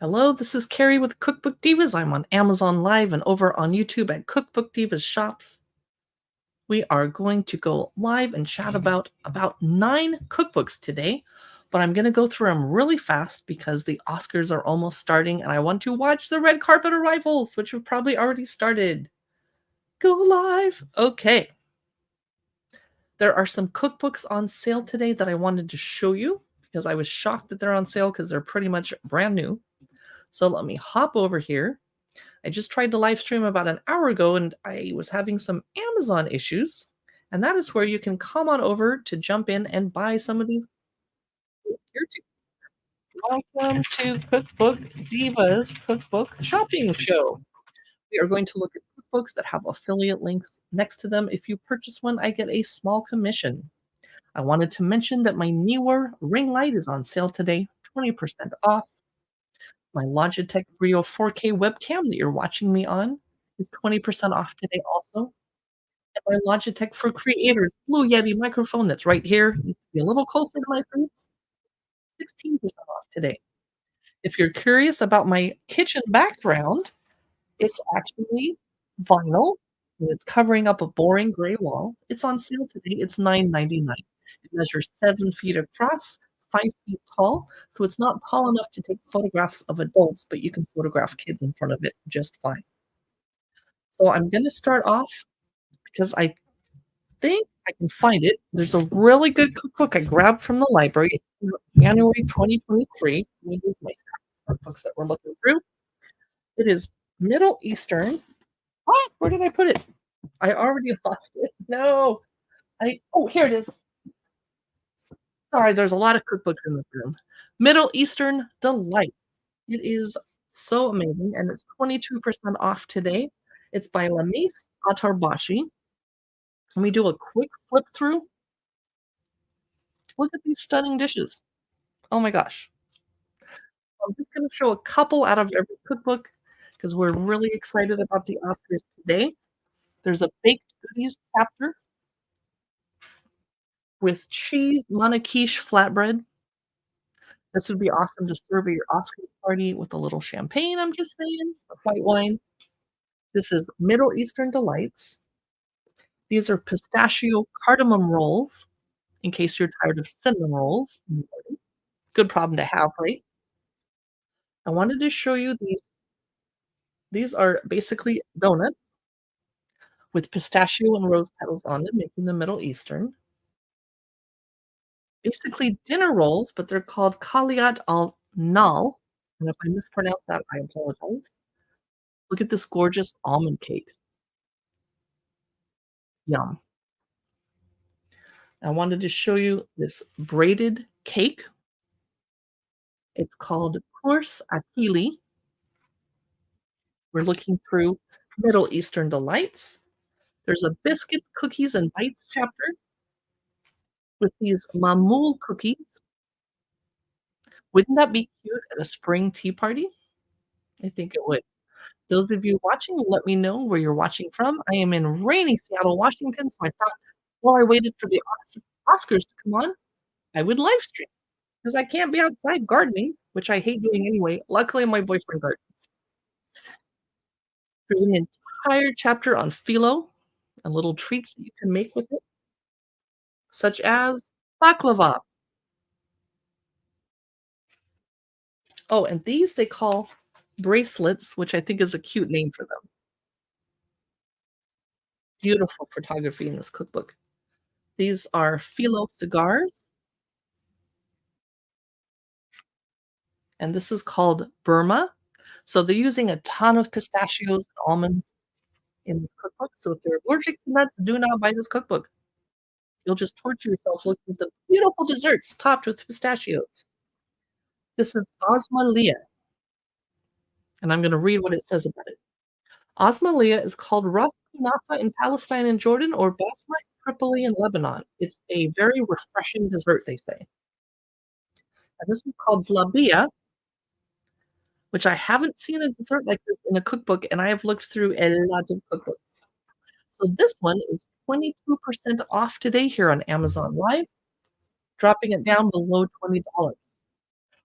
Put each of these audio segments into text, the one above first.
Hello, this is Carrie with Cookbook Divas. I'm on Amazon Live and over on YouTube at Cookbook Divas Shops. We are going to go live and chat about 9 cookbooks today, but I'm going to go through them really fast because the Oscars are almost starting and I want to watch the red carpet arrivals, which have probably already started. Go live. Okay. There are some cookbooks on sale today that I wanted to show you because I was shocked that they're on sale because they're pretty much brand new. So let me hop over here. I just tried to live stream about an hour ago and I was having some Amazon issues. And that is where you can come on over to jump in and buy some of these. Here too. Welcome to Cookbook Divas Cookbook Shopping Show. We are going to look at cookbooks that have affiliate links next to them. If you purchase one, I get a small commission. I wanted to mention that my newer ring light is on sale today, 20% off. My Logitech Brio 4K webcam that you're watching me on is 20% off today also. And my Logitech for Creators Blue Yeti microphone that's right here, needs to be a little closer to my face, 16% off today. If you're curious about my kitchen background, it's actually vinyl, and it's covering up a boring gray wall. It's on sale today. It's $9.99. It measures 7 feet across, 5 feet tall, so it's not tall enough to take photographs of adults, but you can photograph kids in front of it just fine. So I'm gonna start off because I think I can find it. There's a really good cookbook I grabbed from the library in January 2023. Let me move my stack of books that we're looking through. It is Middle Eastern. Ah, where did I put it? I already lost it. No. Here it is. Sorry, there's a lot of cookbooks in this room. Middle Eastern Delight. It is so amazing, and it's 22% off today. It's by Lamis Atarbashi. Let me do a quick flip through. Look at these stunning dishes. Oh my gosh. I'm just gonna show a couple out of every cookbook because we're really excited about the Oscars today. There's a baked goodies chapter with cheese Manakish flatbread. This would be awesome to serve at your Oscars party with a little champagne, I'm just saying, or white wine. This is Middle Eastern Delights. These are pistachio cardamom rolls, in case you're tired of cinnamon rolls. Good problem to have, right? I wanted to show you these. These are basically donuts with pistachio and rose petals on them, making them Middle Eastern. Basically dinner rolls, but they're called Kaliat al-Nal, and if I mispronounce that, I apologize. Look at this gorgeous almond cake. Yum. I wanted to show you this braided cake. It's called Kurs Akili. We're looking through Middle Eastern delights. There's a biscuits, cookies, and bites chapter with these mamul cookies. Wouldn't that be cute at a spring tea party? I think it would. Those of you watching, let me know where you're watching from. I am in rainy Seattle, Washington, so I thought while I waited for the Oscars to come on, I would live stream because I can't be outside gardening, which I hate doing anyway. Luckily, my boyfriend gardens. There's an entire chapter on phyllo and little treats that you can make with it, such as baklava. Oh, and these they call bracelets, which I think is a cute name for them. Beautiful photography in this cookbook. These are phyllo cigars, and this is called Burma. So they're using a ton of pistachios and almonds in this cookbook. So if you're allergic to nuts, do not buy this cookbook. You'll just torture yourself looking at the beautiful desserts topped with pistachios. This is Osmalia, and I'm going to read what it says about it. Osmalia is called Ras Kunafa in Palestine and Jordan or Basma in Tripoli in Lebanon. It's a very refreshing dessert, they say. And this is called Zlabia, which I haven't seen a dessert like this in a cookbook, and I have looked through a lot of cookbooks. So this one is 22% off today here on Amazon Live, dropping it down below $20.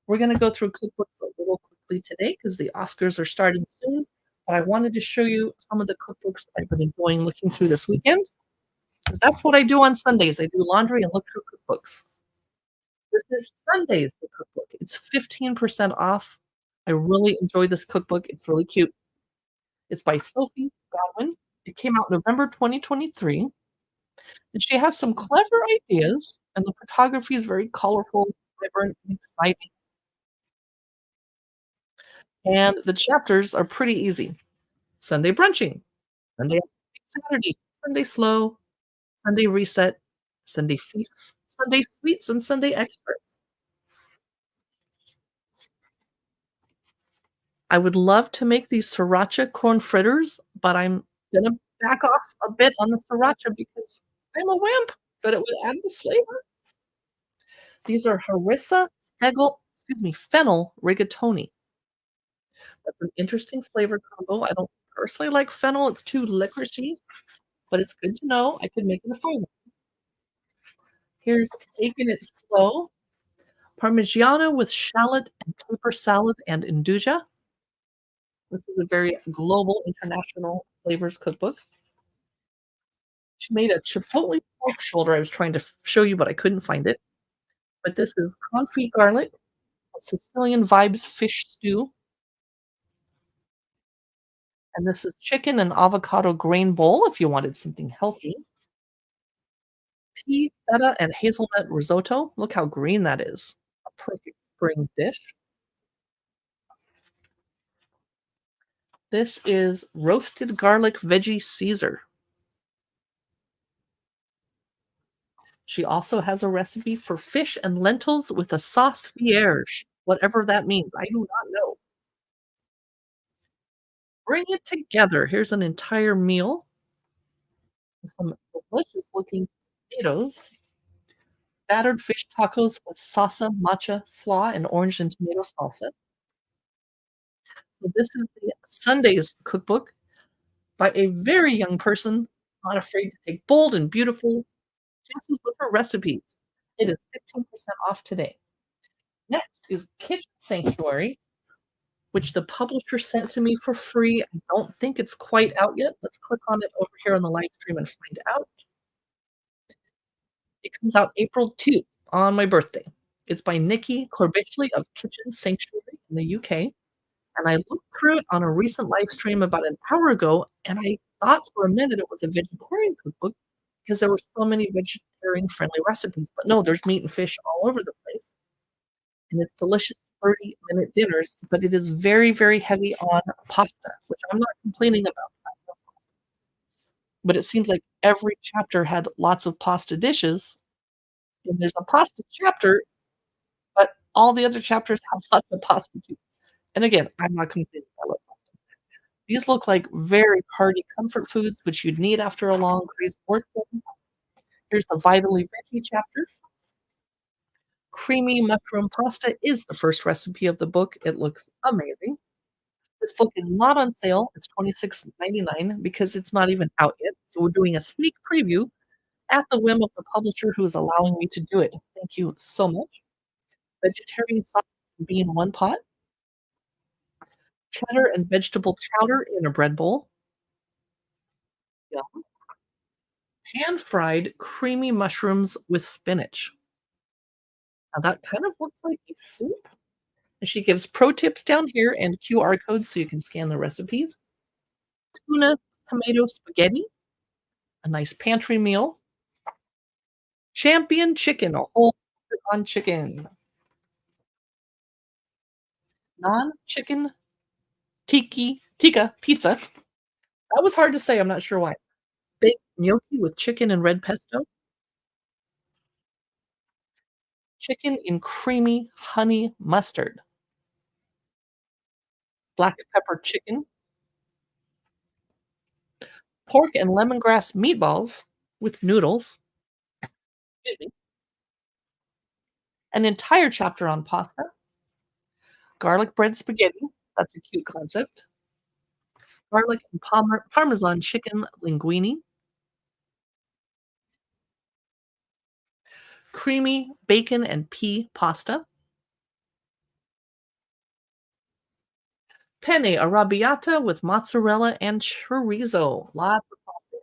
We're gonna go through cookbooks a little quickly quickly today because the Oscars are starting soon, but I wanted to show you some of the cookbooks I've been enjoying looking through this weekend, because that's what I do on Sundays. I do laundry and look through cookbooks. This is Sundays, the cookbook. It's 15% off. I really enjoy this cookbook. It's really cute. It's by Sophie Godwin. It came out November 2023, and she has some clever ideas, and the photography is very colorful, vibrant, and exciting. And the chapters are pretty easy. Sunday brunching, Sunday Saturday, Sunday slow, Sunday reset, Sunday feasts, Sunday sweets, and Sunday extras. I would love to make these sriracha corn fritters, but I'm gonna back off a bit on the sriracha because I'm a wimp, but it would add the flavor. These are harissa fennel rigatoni. That's an interesting flavor combo. I don't personally like fennel, it's too licoricey, but it's good to know I could make it a fun. Here's taking it slow, Parmigiano with shallot and caper salad and induja. This is a very global, international flavors cookbook. She made a chipotle pork shoulder I was trying to show you, but I couldn't find it. But this is confit garlic, Sicilian vibes fish stew, and this is chicken and avocado grain bowl if you wanted something healthy. Pea, feta, and hazelnut risotto. Look how green that is. A perfect spring dish. This is roasted garlic veggie Caesar. She also has a recipe for fish and lentils with a sauce vierge, whatever that means. I do not know. Bring it together. Here's an entire meal with some delicious looking potatoes, battered fish tacos with salsa, matcha, slaw, and orange and tomato salsa. So this is the Sundays cookbook by a very young person, not afraid to take bold and beautiful chances with her recipes. It is 15% off today. Next is Kitchen Sanctuary, which the publisher sent to me for free. I don't think it's quite out yet. Let's click on it over here on the live stream and find out. It comes out April 2 on my birthday. It's by Nikki Corbichley of Kitchen Sanctuary in the UK. And I looked through it on a recent live stream about an hour ago, and I thought for a minute it was a vegetarian cookbook because there were so many vegetarian-friendly recipes. But no, there's meat and fish all over the place. And it's delicious 30-minute dinners, but it is very, very heavy on pasta, which I'm not complaining about. But it seems like every chapter had lots of pasta dishes, and there's a pasta chapter, but all the other chapters have lots of pasta too. And again, I'm not complaining. I love pasta. These look like very hearty comfort foods, which you'd need after a long, crazy work day. Here's the Vitally Veggie chapter. Creamy mushroom pasta is the first recipe of the book. It looks amazing. This book is not on sale. It's $26.99 because it's not even out yet. So we're doing a sneak preview at the whim of the publisher who is allowing me to do it. Thank you so much. Vegetarian sausage and bean one pot, cheddar and vegetable chowder in a bread bowl, yum, pan-fried creamy mushrooms with spinach. Now that kind of looks like a soup. And she gives pro tips down here and QR codes so you can scan the recipes. Tuna tomato spaghetti, a nice pantry meal. Champion chicken, a whole on chicken. Non-chicken tikka pizza. That was hard to say, I'm not sure why. Baked gnocchi with chicken and red pesto. Chicken in creamy honey mustard. Black pepper chicken. Pork and lemongrass meatballs with noodles. Excuse me. An entire chapter on pasta. Garlic bread spaghetti. That's a cute concept. Garlic and parmesan chicken linguine. Creamy bacon and pea pasta. Penne arrabbiata with mozzarella and chorizo. Lots of pasta.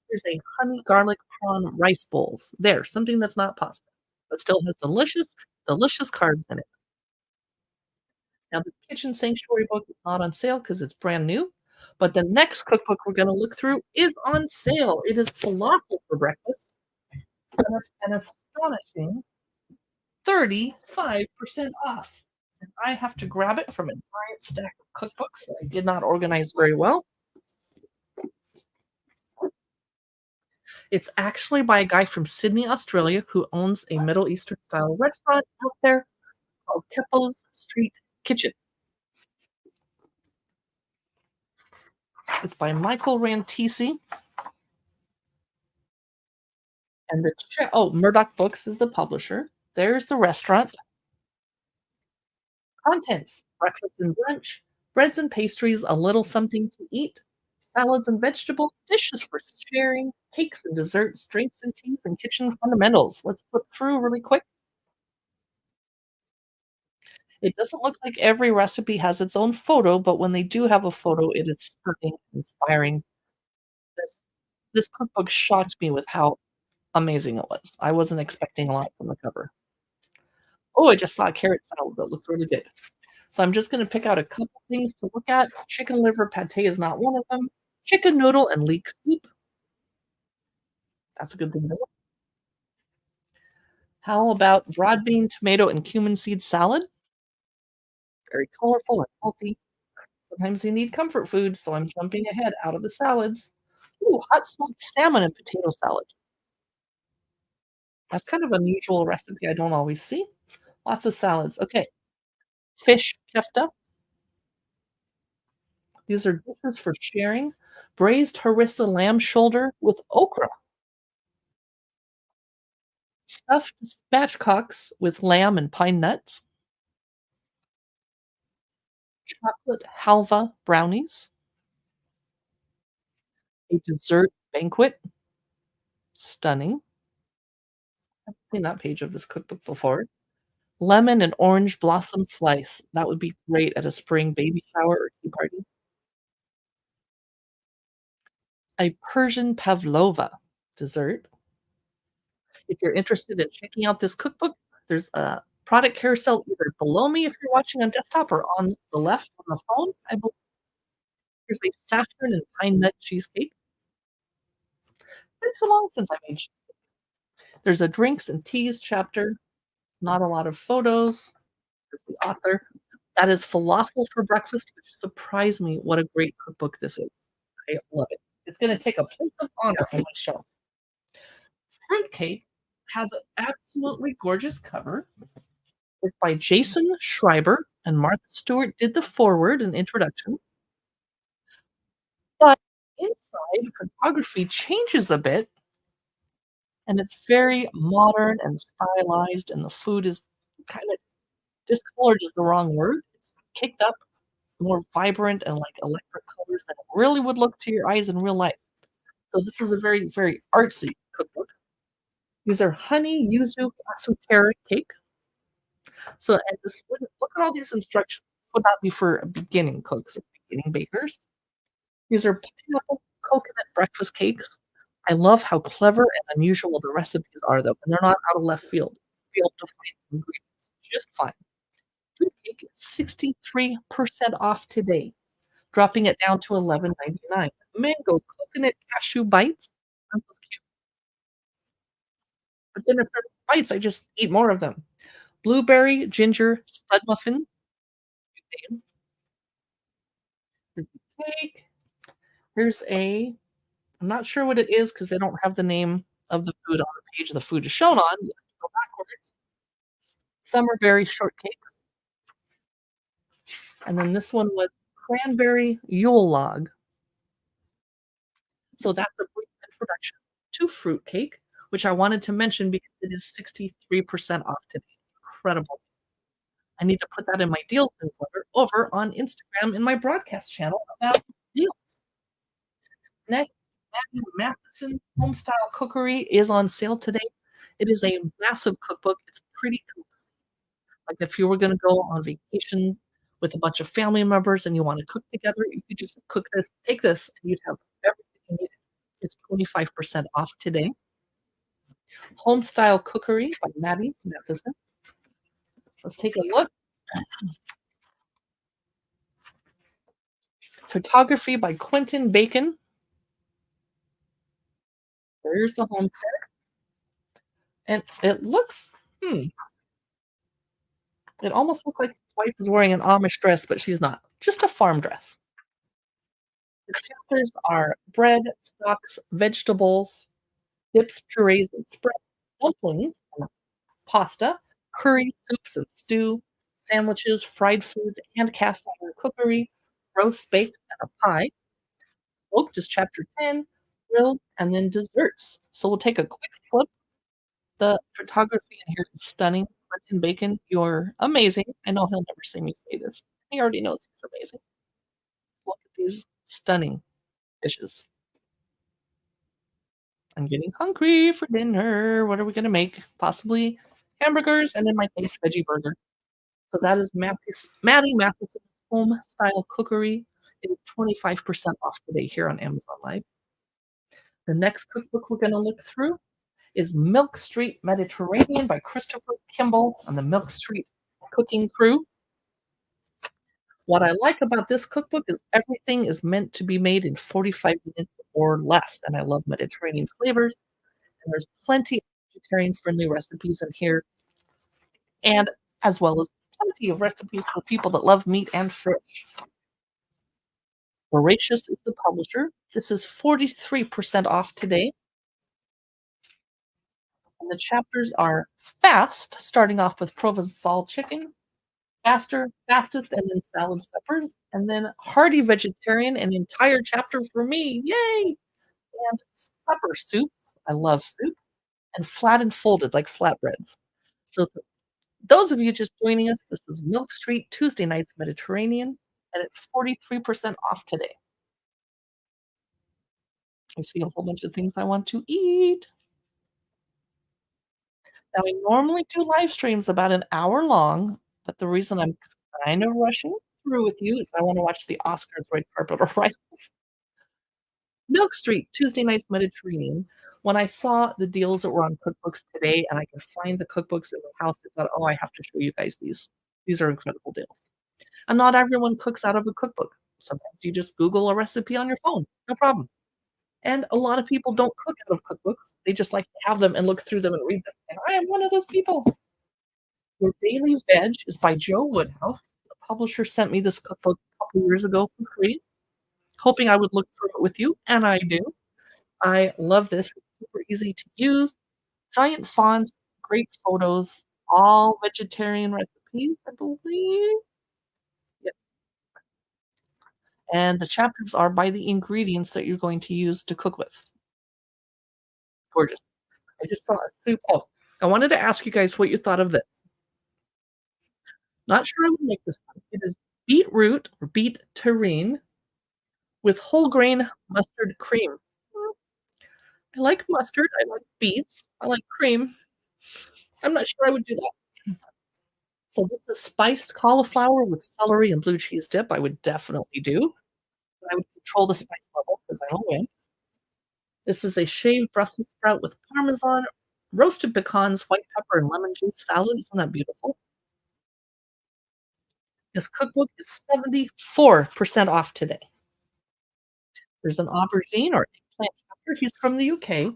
Here's a honey garlic prawn rice bowls. There, something that's not pasta, but still has delicious, delicious carbs in it. Now, this Kitchen Sanctuary book is not on sale because it's brand new, but the next cookbook we're gonna look through is on sale. It is falafel for breakfast, and it's an astonishing 35% off. And I have to grab it from a giant stack of cookbooks that I did not organize very well. It's actually by a guy from Sydney, Australia, who owns a Middle Eastern style restaurant out there called Kepo's Street Kitchen. It's by Michael Rantisi, and Murdoch Books is the publisher. There's the restaurant. Contents: breakfast and brunch, breads and pastries, a little something to eat, salads and vegetables, dishes for sharing, cakes and desserts, drinks and teas, and kitchen fundamentals. Let's flip through really quick. It doesn't look like every recipe has its own photo, but when they do have a photo, it is stunning, inspiring. This this cookbook shocked me with how amazing it was. I wasn't expecting a lot from the cover. Oh, I just saw a carrot salad that looked really good. So I'm just gonna pick out a couple things to look at. Chicken liver pâté is not one of them. Chicken noodle and leek soup, that's a good thing to look. How about broad bean, tomato, and cumin seed salad? Very colorful and healthy. Sometimes you need comfort food, so I'm jumping ahead out of the salads. Ooh, hot smoked salmon and potato salad. That's kind of unusual recipe I don't always see. Lots of salads. Okay, fish kefta. These are dishes for sharing. Braised harissa lamb shoulder with okra. Stuffed spatchcocks with lamb and pine nuts. Chocolate halva brownies. A dessert banquet. Stunning. I've seen that page of this cookbook before. Lemon and orange blossom slice. That would be great at a spring baby shower or tea party. A Persian pavlova dessert. If you're interested in checking out this cookbook, there's a product carousel either below me if you're watching on desktop or on the left on the phone. I believe there's a saffron and pine nut cheesecake. It's been too long since I made There's a drinks and teas chapter, not a lot of photos. There's the author. That is Falafel for Breakfast, which surprised me what a great cookbook this is. I love it. It's gonna take a place of honor on my shelf. Fruitcake has an absolutely gorgeous cover. It's by Jason Schreiber, and Martha Stewart did the foreword and introduction. But inside, photography changes a bit, and it's very modern and stylized, and the food is kinda discolored is the wrong word. It's kicked up, more vibrant and, like, electric colors than it really would look to your eyes in real life. So this is a very, very artsy cookbook. These are honey yuzu katsu carrot cake. So and this would look at all these instructions. This would not be for beginning cooks or beginning bakers. These are pineapple coconut breakfast cakes. I love how clever and unusual the recipes are, though, and they're not out of left field. You'll be able to find the ingredients just fine. Fruit cake is 63% off today, dropping it down to 11.99. Mango coconut cashew bites. Aren't those cute? But then if they're bites, I just eat more of them. Blueberry ginger stud muffin. Name. Here's the cake. Here's I'm not sure what it is because they don't have the name of the food on the page the food is shown on. You have to go backwards. Summerberry shortcake. And then this one was cranberry Yule log. So that's a brief introduction to fruitcake, which I wanted to mention because it is 63% off today. Incredible. I need to put that in my deals newsletter over on Instagram in my broadcast channel about deals. Next, Matthew Matheson's Homestyle Cookery is on sale today. It is a massive cookbook. It's pretty complete. Like if you were gonna go on vacation with a bunch of family members and you wanna cook together, you could just cook this, take this, and you'd have everything you needed. It's 25% off today. Homestyle Cookery by Maddie Matheson. Let's take a look. Photography by Quentin Bacon. There's the homestead, and it looks it almost looks like his wife is wearing an Amish dress, but she's not. Just a farm dress. The chapters are bread, stocks, vegetables, dips, purees, and spreads, dumplings, and pasta, curry, soups, and stew, sandwiches, fried food, and cast iron cookery, roast baked, and a pie. Smoked is chapter 10, grilled, and then desserts. So we'll take a quick flip. The photography in here is stunning. Quentin Bacon, you're amazing. I know he'll never see me say this. He already knows he's amazing. Look at these stunning dishes. I'm getting hungry for dinner. What are we gonna make? Possibly hamburgers and in my case, veggie burger. So that is Maddie Matheson Home Style Cookery. It is 25% off today here on Amazon Live. The next cookbook we're gonna look through is Milk Street Mediterranean by Christopher Kimball and the Milk Street Cooking Crew. What I like about this cookbook is everything is meant to be made in 45 minutes or less, and I love Mediterranean flavors, and there's plenty of vegetarian-friendly recipes in here, and as well as plenty of recipes for people that love meat and fish. Voracious is the publisher. This is 43% off today, and the chapters are fast, starting off with Provençal chicken, faster, fastest, and then salad suppers, and then hearty vegetarian, an entire chapter for me, yay! And supper soups, I love soup, and flat and folded like flatbreads. So for those of you just joining us, this is Milk Street Tuesday Nights Mediterranean, and it's 43% off today. I see a whole bunch of things I want to eat. Now, I normally do live streams about an hour long, but the reason I'm kind of rushing through with you is I wanna watch the Oscars red carpet arrivals. Milk Street, Tuesday Nights Mediterranean. When I saw the deals that were on cookbooks today and I could find the cookbooks in my house, I thought, "Oh, I have to show you guys these. These are incredible deals." And not everyone cooks out of a cookbook. Sometimes you just Google a recipe on your phone, no problem. And a lot of people don't cook out of cookbooks. They just like to have them and look through them and read them, and I am one of those people. Your Daily Veg is by Joe Woodhouse. The publisher sent me this cookbook a couple years ago for free, hoping I would look through it with you, and I do. I love this. It's super easy to use. Giant fonts, great photos, all vegetarian recipes, I believe. Yep. And the chapters are by the ingredients that you're going to use to cook with. Gorgeous. I just saw a soup. Oh, I wanted to ask you guys what you thought of this. Not sure I would make this one. It is beetroot or beet terrine with whole grain mustard cream. I like mustard. I like beets. I like cream. I'm not sure I would do that. So this is spiced cauliflower with celery and blue cheese dip. I would definitely do. I would control the spice level because I'm a wimp. This is a shaved Brussels sprout with parmesan, roasted pecans, white pepper, and lemon juice salad. Isn't that beautiful? This cookbook is 74% off today. There's an aubergine or eggplant chapter. He's from the UK.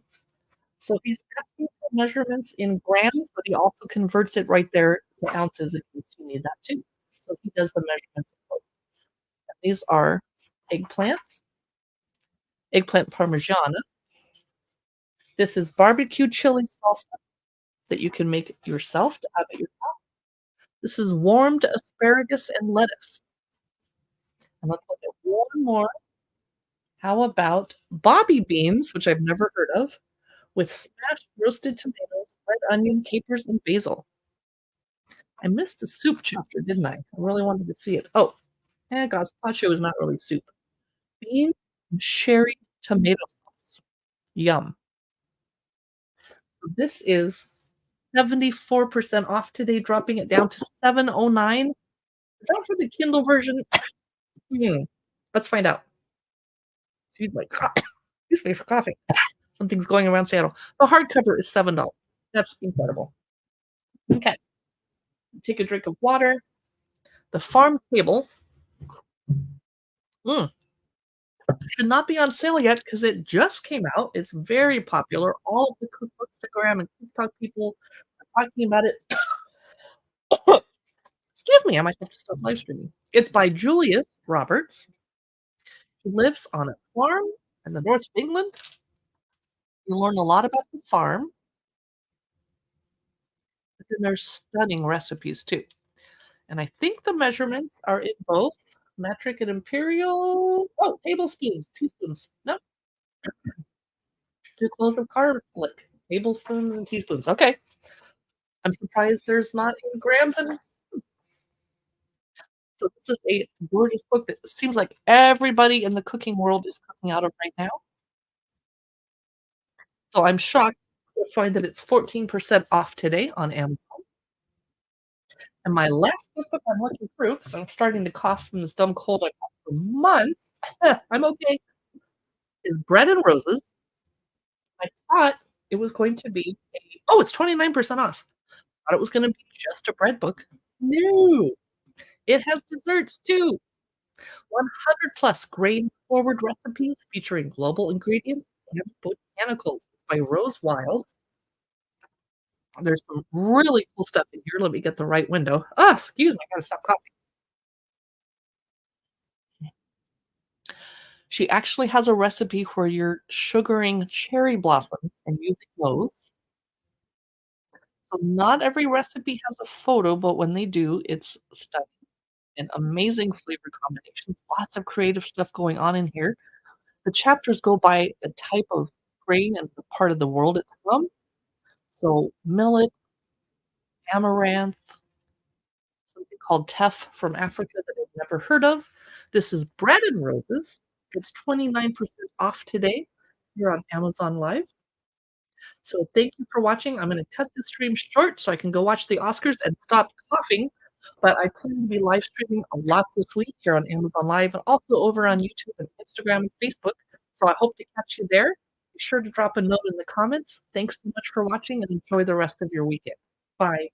So he's asking for measurements in grams, but he also converts it right there to ounces in case you need that too. So he does the measurements of both. And these are eggplants, eggplant parmigiana. This is barbecue chili salsa that you can make yourself to have at your house. This is warmed asparagus and lettuce. And let's look at one more. How about bobby beans, which I've never heard of, with smashed roasted tomatoes, red onion, capers, and basil. I missed the soup chapter, didn't I? I really wanted to see it. Oh, gazpacho is not really soup. Beans and cherry tomato sauce. Yum. So this is 74% off today, dropping it down to 709. Is that for the Kindle version? Hmm, let's find out. Excuse my cough. Excuse me for coughing. Something's going around Seattle. The hardcover is $7. That's incredible. Okay, take a drink of water. The farm table, mm, should not be on sale yet because it just came out. It's very popular. All of the Cookbookstagram and TikTok people are talking about it. Excuse me, I might have to stop live streaming. It's by Julius Roberts. He lives on a farm in the north of England. You learn a lot about the farm, but then there's stunning recipes too. And I think the measurements are in both metric and imperial. Oh, tablespoons, teaspoons. No, 2 cloves of garlic, tablespoons and teaspoons. Okay. I'm surprised there's not in grams and so this is a gorgeous book that seems like everybody in the cooking world is cooking out of right now. So I'm shocked to find that it's 14% off today on Amazon. And my last cookbook I'm looking through, because I'm starting to cough from this dumb cold I've had for months. I'm okay. Is Bread and Roses. I thought it was going to be it's 29% off. Thought it was gonna be just a bread book. No, it has desserts too. 100 plus grain-forward recipes featuring global ingredients and botanicals by Rose Wild. There's some really cool stuff in here. Let me get the right window. Ah, excuse me, I gotta stop coughing. She actually has a recipe where you're sugaring cherry blossoms and using those. So not every recipe has a photo, but when they do, it's stunning and amazing flavor combinations. Lots of creative stuff going on in here. The chapters go by the type of grain and the part of the world it's from. So millet, amaranth, something called teff from Africa that I've never heard of. This is Bread and Roses. It's 29% off today here on Amazon Live. So thank you for watching. I'm gonna cut this stream short so I can go watch the Oscars and stop coughing, but I plan to be live streaming a lot this week here on Amazon Live and also over on YouTube and Instagram and Facebook, so I hope to catch you there. Be sure to drop a note in the comments. Thanks so much for watching and enjoy the rest of your weekend. Bye.